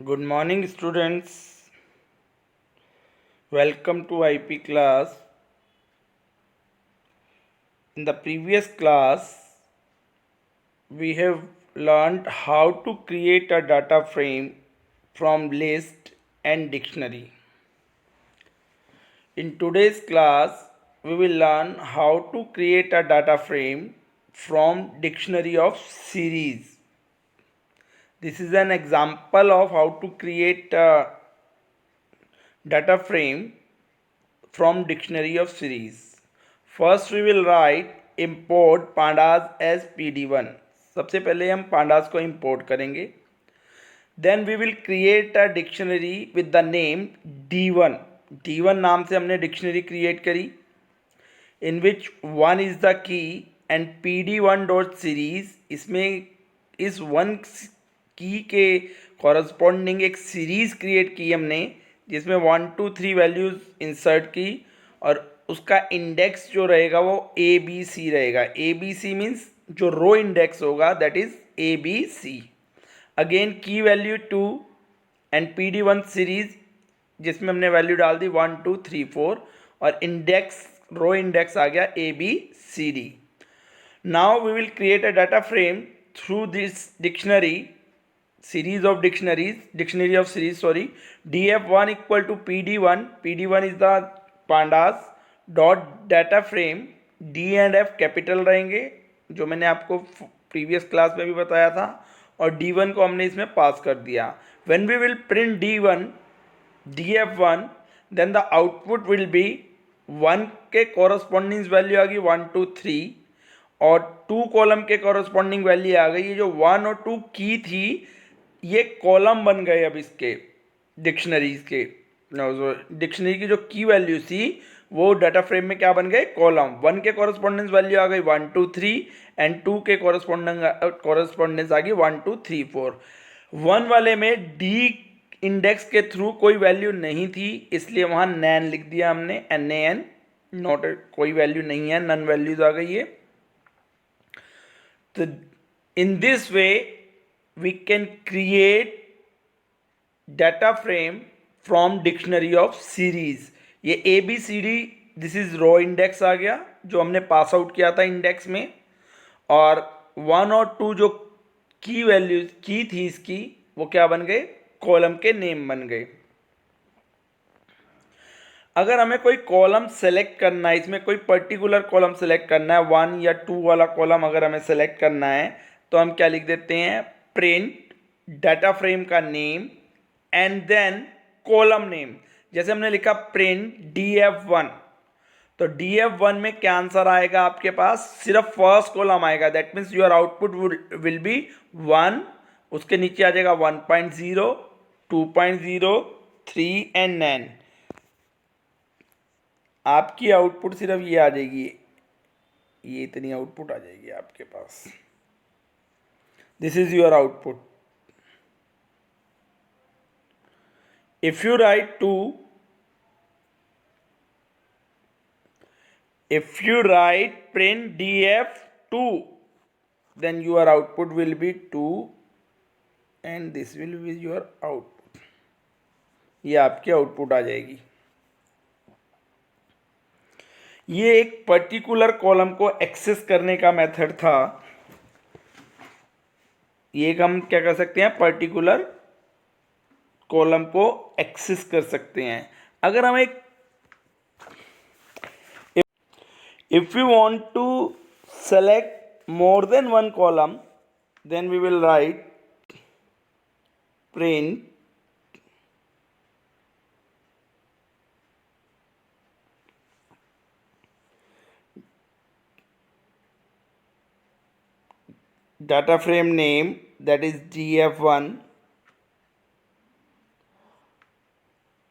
Good morning, students. Welcome to IP class. In the previous class, we have learned how to create a data frame from list and dictionary. In today's class, we will learn how to create a data frame from dictionary of series. This is an example of how to create a data frame from dictionary of series. First we will write import pandas as pd1. सबसे पहले हम pandas को import करेंगे. Then we will create a dictionary with the name d1. d1 नाम से हमने dictionary create करी, in which 1 is the key and pd1 dot series. इसमें इस 1 की के corresponding एक सीरीज क्रिएट की हमने, जिसमें 1 2 3 वैल्यूज़ इंसर्ट की और उसका इंडेक्स जो रहेगा वो ए बी सी रहेगा. ए बी सी मीन्स जो रो इंडेक्स होगा that is A B C. Again की value 2 and P D one series जिसमें हमने वैल्यू डाल दी 1 2 3 4 और इंडेक्स रो इंडेक्स आ गया A B C D. Now we will create a data frame through this dictionary series of dictionary of series, df1 equal to pd1 is the pandas dot data frame. d and f capital रहेंगे जो मैंने आपको previous class में भी बताया था, और d1 को हमने इसमें पास कर दिया. when we will print d1 df1 then the output will be 1 के कॉरस्पॉन्डिंग वैल्यू आ गई 1 2 3 और 2 कॉलम के कॉरस्पॉन्डिंग वैल्यू आ गई. ये जो 1 और 2 की थी ये कॉलम बन गए अब इसके डिक्शनरीज के. डिक्शनरी की जो की वैल्यू थी वो डाटा फ्रेम में क्या बन गए, कॉलम. 1 के कॉरस्पॉन्डेंस वैल्यू आ गई 1 2 3 एंड 2 के कॉरस्पॉन्डेंस आ गई 1 2 3 4. 1 वाले में डी इंडेक्स के थ्रू कोई वैल्यू नहीं थी इसलिए वहाँ नैन लिख दिया हमने, एन ए एन. नॉट कोई वैल्यू नहीं है, नन वैल्यूज आ गई है. तो in this way we can create data frame from dictionary of series. ये A B C D this is row index आ गया जो हमने पास आउट किया था इंडेक्स में, और 1 और 2 जो की वैल्यूज की थी इसकी वो क्या बन गए, कॉलम के नेम बन गए. अगर हमें कोई कॉलम सेलेक्ट करना है, इसमें कोई पर्टिकुलर कॉलम सेलेक्ट करना है, 1 या 2 वाला कॉलम अगर हमें सेलेक्ट करना है तो हम क्या लिख देते हैं, प्रिंट डाटा फ्रेम का name and then column name. जैसे हमने लिखा प्रिंट df1 तो df1 में क्या आंसर आएगा आपके पास, सिर्फ फर्स्ट कॉलम आएगा. That means your output will B 1. उसके नीचे आ जाएगा 1.0 2.0 3 एंड 9. आपकी आउटपुट सिर्फ ये आ जाएगी, ये इतनी आउटपुट आ जाएगी आपके पास. This is your output. if you write 2 if you write print df2 then your output will be 2 and this will be your output. ये आपकी आउटपुट आ जाएगी. ये एक पर्टिकुलर कॉलम को एक्सेस करने का मेथड था. ये हम क्या कर सकते हैं, पर्टिकुलर कॉलम को एक्सेस कर सकते हैं. अगर हम एक if we want to select more than one column then we will write print data frame name that is df1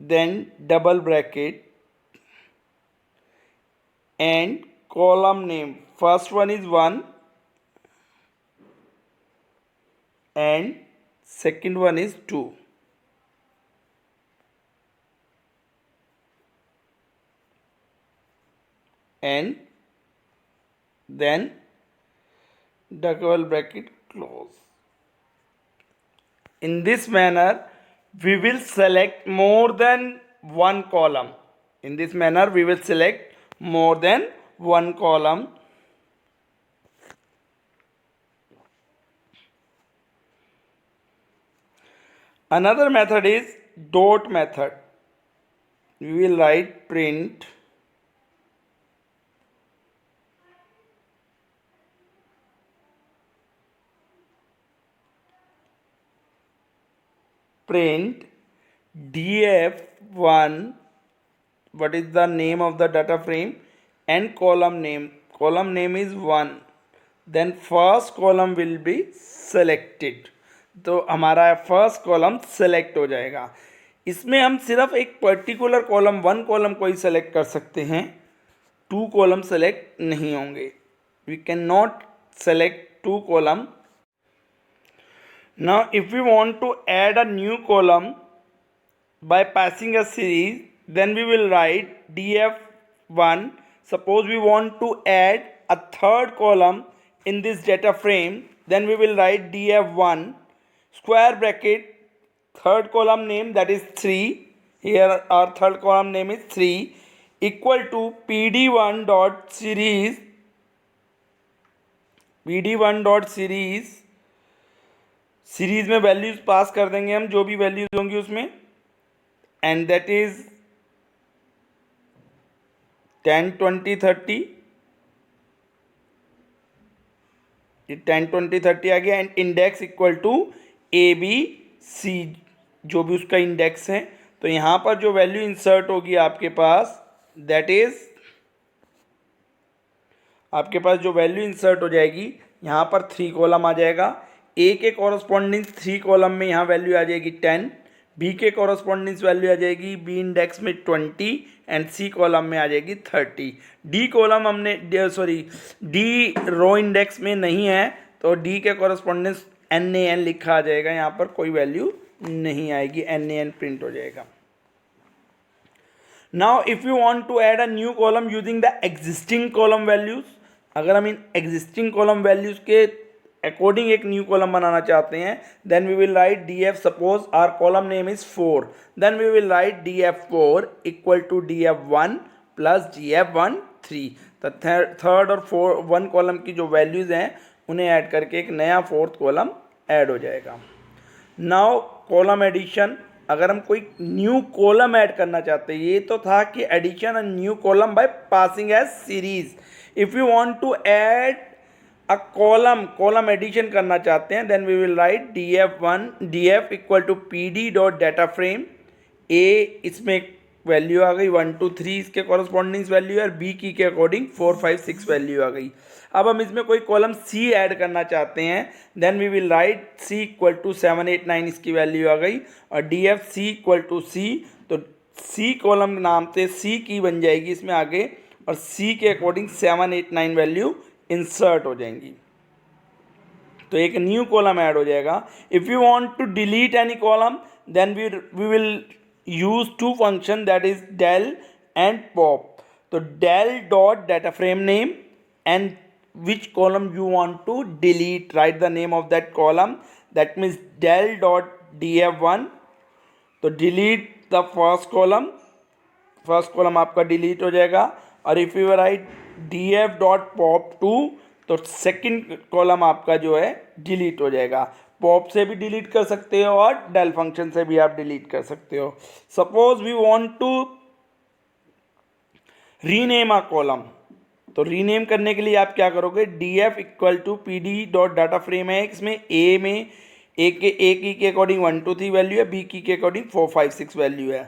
then double bracket and column name. First one is 1 and second one is 2. And then double bracket close. In this manner we will select more than one column. In this manner, we will select more than one column. Another method is dot method. We will write print df1, what is the name of the data frame, and column name is 1, then first column will be selected. तो हमारा first column select हो जाएगा. इसमें हम सिर्फ एक particular column, one column को ही select कर सकते हैं, टू कॉलम सेलेक्ट नहीं होंगे. We can not select two column. Now if we want to add a new column by passing a series, then we will write df1. Suppose we want to add a third column in this data frame, then we will write df1 square bracket third column name, that is 3. Here our third column name is 3, equal to pd1 dot series, series में values pass कर देंगे हम, जो भी values होंगी उसमें, and that is 10 20 30. ये 10 20 30 आ गया. And index equal to ABC, जो भी उसका इंडेक्स है. तो यहाँ पर जो वैल्यू इंसर्ट होगी आपके पास, दैट इज आपके पास जो वैल्यू इंसर्ट हो जाएगी, यहाँ पर 3 कॉलम आ जाएगा. ए के कॉरस्पॉन्डिंग 3 कॉलम में यहाँ वैल्यू आ जाएगी 10, बी के कॉरस्पॉन्डिंग वैल्यू आ जाएगी बी इंडेक्स में 20, एंड सी कॉलम में आ जाएगी 30. डी कॉलम हमने डी रो इंडेक्स में नहीं है, तो डी के कॉरस्पॉन्डेंस NaN लिखा आ जाएगा. यहाँ पर कोई वैल्यू नहीं आएगी, NaN प्रिंट हो जाएगा. Now if you want to add a new column using the existing column values, अगर हम इन एग्जिस्टिंग कॉलम वैल्यूज के अकॉर्डिंग एक न्यू कॉलम बनाना चाहते हैं, then we will write df. Suppose our column name is 4, then we will write df4 equal to df1 plus df1 3. तो third और वन कॉलम की जो वैल्यूज हैं उन्हें ऐड करके एक नया फोर्थ कॉलम ऐड हो जाएगा. नाउ कॉलम एडिशन, अगर हम कोई न्यू कॉलम ऐड करना चाहते हैं, ये तो था कि addition and new column by passing as series. If you want to add a column addition करना चाहते हैं, then we will write df equal to pd dot data frame. ए इसमें वैल्यू आ गई 1 2 3 इसके कॉरस्पॉन्डिंग वैल्यू है, और बी की के अकॉर्डिंग 4 5 6 वैल्यू आ गई. अब हम इसमें कोई कॉलम सी ऐड करना चाहते हैं, then we will write C equal to 7 8 9 इसकी वैल्यू आ गई, और df C equal to C. तो सी कॉलम नाम से सी की बन जाएगी इसमें आगे, और सी के अकॉर्डिंग 7 8 9 वैल्यू इंसर्ट हो जाएंगी. तो एक न्यू कॉलम ऐड हो जाएगा. If you want to delete any column, then we will use two function, that is del and pop. तो del dot data frame name and which column you want to delete, write the name of that column, that means del dot df1. तो delete the first column आपका delete हो जाएगा. और if you write df dot pop2, तो second column आपका जो है delete हो जाएगा. पॉप से भी डिलीट कर सकते हो और del फंक्शन से भी आप डिलीट कर सकते हो. Suppose we want to rename a column, तो रीनेम करने के लिए आप क्या करोगे, df equal to pd dot data frame है. इसमें ए की के अकॉर्डिंग 1 2 3 वैल्यू है, बी की के अकॉर्डिंग 4 5 6 वैल्यू है.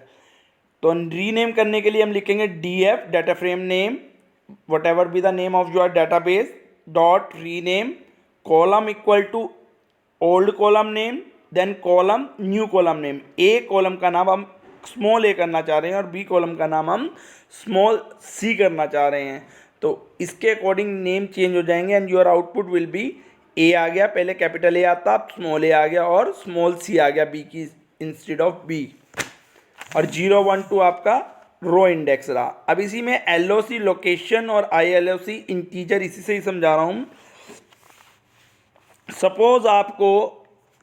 तो रीनेम करने के लिए हम लिखेंगे df data frame name whatever be the name of your database dot rename column equal to old column name, then column new column name. A column का नाम हम स्मॉल ए करना चाह रहे हैं और बी कॉलम का नाम हम स्मॉल सी करना चाह रहे हैं. तो इसके अकॉर्डिंग नेम चेंज हो जाएंगे, and your output will be A आ गया, पहले कैपिटल ए आता, अब स्मॉल ए आ गया, और स्मॉल सी आ गया बी की इंस्टेड ऑफ बी. और 0 1 2 आपका रो इंडेक्स रहा. अब इसी में LOC लोकेशन और ILOC इंटीजर, इसी से ही समझा रहा हूँ. सपोज आपको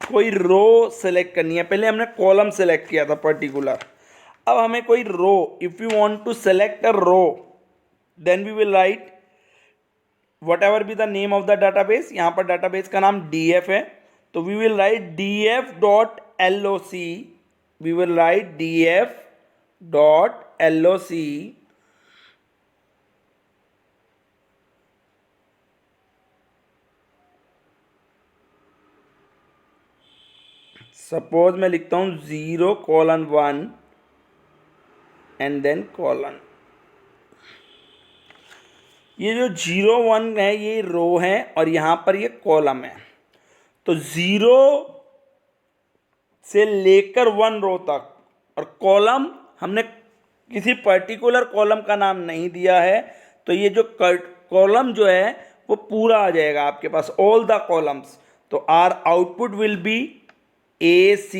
कोई रो सेलेक्ट करनी है, पहले हमने कॉलम सेलेक्ट किया था पर्टिकुलर, अब हमें कोई row, if you want to select a row then we will write whatever be the name of the database. यहाँ पर डाटाबेस का नाम DF है, तो we will write df.loc, we will write df.loc suppose मैं लिखता हूँ 0:1 and then colon. ये जो 0:1 है ये रो है और यहाँ पर ये कॉलम है। तो 0 से लेकर 1 रो तक, और कॉलम हमने किसी पर्टिकुलर कॉलम का नाम नहीं दिया है, तो ये जो कॉलम जो है वो पूरा आ जाएगा आपके पास, ऑल द कॉलम्स। तो our output will be AC,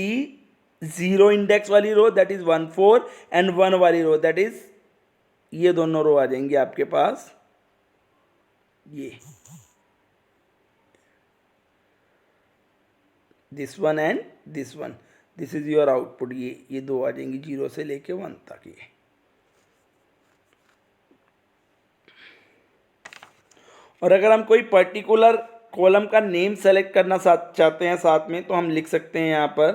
0 index वाली रो दैट इज 1 4 एंड 1 वाली रो दैट इज, ये दोनों रो आ जाएंगी आपके पास, ये this one and this one, this is your output. ये दो आ जाएंगी 0 से लेके 1 तक। ये और अगर हम कोई पर्टिकुलर कॉलम का नेम सेलेक्ट करना चाहते हैं साथ में, तो हम लिख सकते हैं यहाँ पर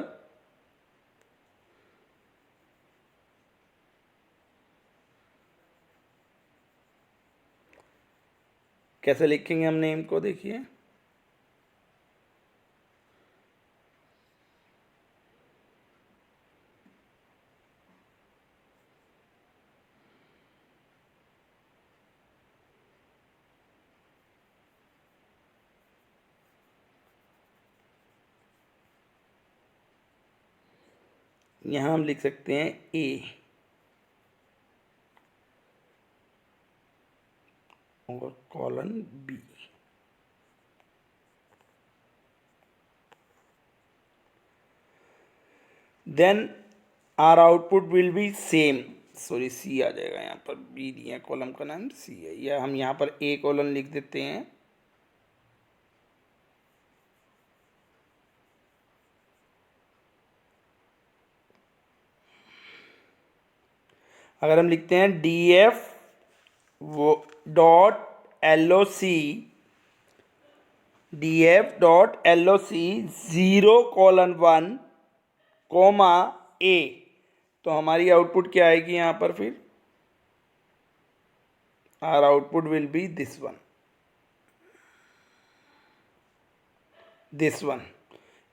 कैसे लिखेंगे हम नेम को, देखिए यहाँ हम लिख सकते हैं A और colon B। Then our output will be same, sorry C आ जाएगा, यहाँ पर B दिया है, कॉलम का नाम C है, या हम यहाँ पर A कॉलन लिख देते हैं। अगर हम लिखते हैं df.loc, df.loc 0:1, A, तो हमारी आउटपुट क्या आएगी यहाँ पर फिर, our output will be this one,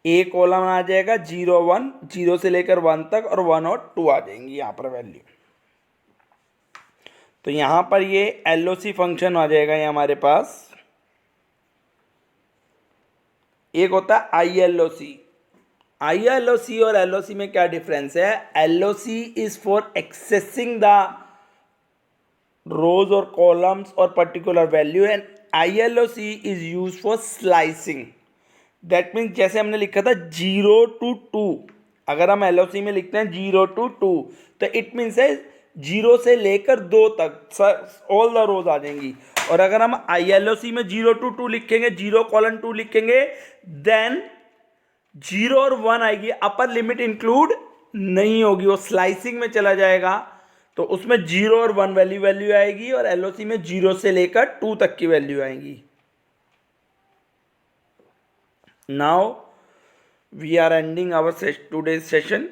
A column आ जाएगा 0 1, 0 से लेकर 1 तक, और 1 और 2 आ जाएंगी यहाँ पर वैल्यू। तो यहाँ पर ये LOC फंक्शन आ जाएगा, ये हमारे पास एक होता है ILOC। ILOC और LOC में क्या डिफरेंस है, LOC is for accessing the rows और कॉलम्स और particular value, and ILOC is use for slicing. That means जैसे हमने लिखा था 0 to 2, अगर हम LOC में लिखते हैं 0 to 2, तो इट मीन्स है 0 से लेकर 2 तक ऑल द रोज आ जाएंगी। और अगर हम ILOC में 0 to 2 लिखेंगे, 0:2 लिखेंगे, देन 0 और 1 आएगी, अपर लिमिट इंक्लूड नहीं होगी, वो स्लाइसिंग में चला जाएगा, तो उसमें 0 और 1 वैल्यू आएगी, और LOC में 0 से लेकर 2 तक की वैल्यू आएंगी। Now we are ending our today's session.